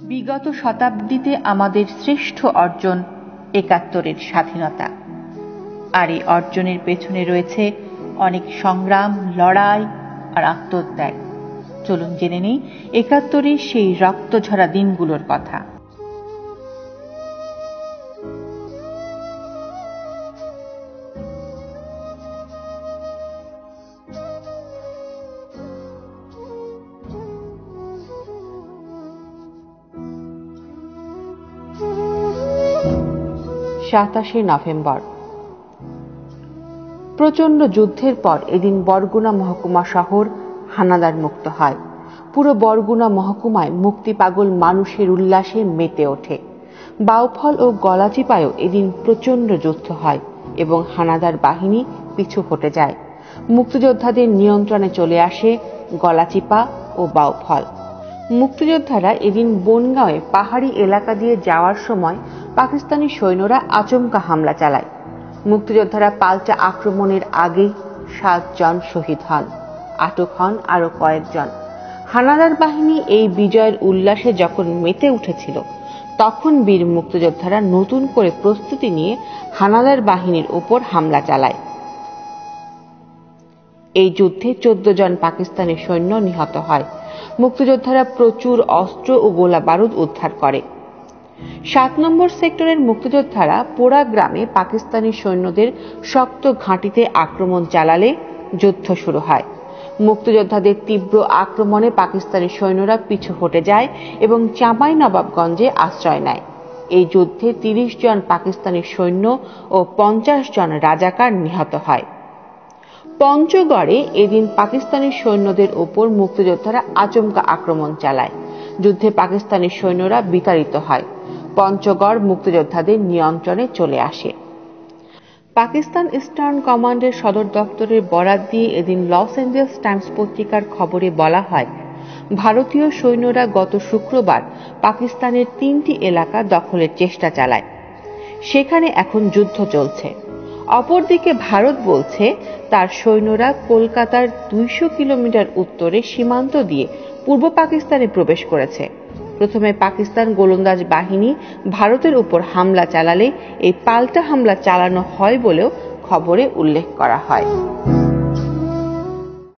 বিগত শতাব্দীতে আমাদের শ্রেষ্ঠ অর্জন ৭১-এর স্বাধীনতা। আর এই অর্জনের পেছনে রয়েছে অনেক সংগ্রাম, লড়াই আর আত্মত্যাগ। চলুন জেনে নেই ৭১-এর সেই রক্তঝরা দিনগুলোর কথা। নভেম্বর, প্রচন্ড যুদ্ধের পর এদিন বরগুনা মহকুমা শহর হানাদার মুক্ত হয়। পুরো বরগুনা মহকুমায় মুক্তি পাগল মানুষের উল্লাসে মেতে ওঠে। বাউফল ও গলাচিপায়ও এদিন প্রচন্ড যুদ্ধ হয় এবং হানাদার বাহিনী পিছু হটে যায়। মুক্তিযোদ্ধাদের নিয়ন্ত্রণে চলে আসে গলাচিপা ও বাউফল। মুক্তিযোদ্ধারা এদিন বনগাঁওয়ে পাহাড়ি এলাকা দিয়ে যাওয়ার সময় পাকিস্তানি সৈন্যরা আচমকা হামলা চালায়। মুক্তিযোদ্ধারা পাল্টা আক্রমণের আগেই ৭ জন শহীদ হন, আটক হন আরো কয়েকজন। হানাদার বাহিনী এই বিজয়ের উল্লাসে যখন মেতে উঠেছিল, তখন বীর মুক্তিযোদ্ধারা নতুন করে প্রস্তুতি নিয়ে হানাদার বাহিনীর উপর হামলা চালায়। এই যুদ্ধে ১৪ জন পাকিস্তানি সৈন্য নিহত হয়। মুক্তিযোদ্ধারা প্রচুর অস্ত্র ও গোলা বারুদ উদ্ধার করে। ৭ নম্বর সেক্টরের মুক্তিযোদ্ধারা পোড়া গ্রামে পাকিস্তানি সৈন্যদের শক্ত ঘাঁটিতে আক্রমণ চালালে যুদ্ধ শুরু হয়। মুক্তিযোদ্ধাদের তীব্র আক্রমণে পাকিস্তানি সৈন্যরা পিছু হটে যায় এবং চাঁপাইনবাবগঞ্জে আশ্রয় নেয়। এই যুদ্ধে ৩০ জন পাকিস্তানি সৈন্য ও ৫০ জন রাজাকার নিহত হয়। পঞ্চগড়ে এদিন পাকিস্তানি সৈন্যদের উপর মুক্তিযোদ্ধারা আচমকা আক্রমণ চালায়। যুদ্ধে পাকিস্তানি সৈন্যরা বিতাড়িত হয়। পঞ্চগড় মুক্তিযোদ্ধাদের নিয়ন্ত্রণে চলে আসে। পাকিস্তান ইস্টার্ন কমান্ডের সদর দপ্তরের বরাত দিয়ে এদিন লস অ্যাঞ্জেলস টাইমস পত্রিকার খবরে বলা হয়, ভারতীয় সৈন্যরা গত শুক্রবার পাকিস্তানের ৩টি এলাকা দখলের চেষ্টা চালায়। সেখানে এখন যুদ্ধ চলছে। অপরদিকে ভারত বলছে তার সৈন্যরা কলকাতার ২০০ কিলোমিটার উত্তরে সীমান্ত দিয়ে পূর্ব পাকিস্তানে প্রবেশ করেছে। প্রথমে পাকিস্তান গোলন্দাজ বাহিনী ভারতের উপর হামলা চালালে এই পাল্টা হামলা চালানো হয় বলেও খবরে উল্লেখ করা হয়।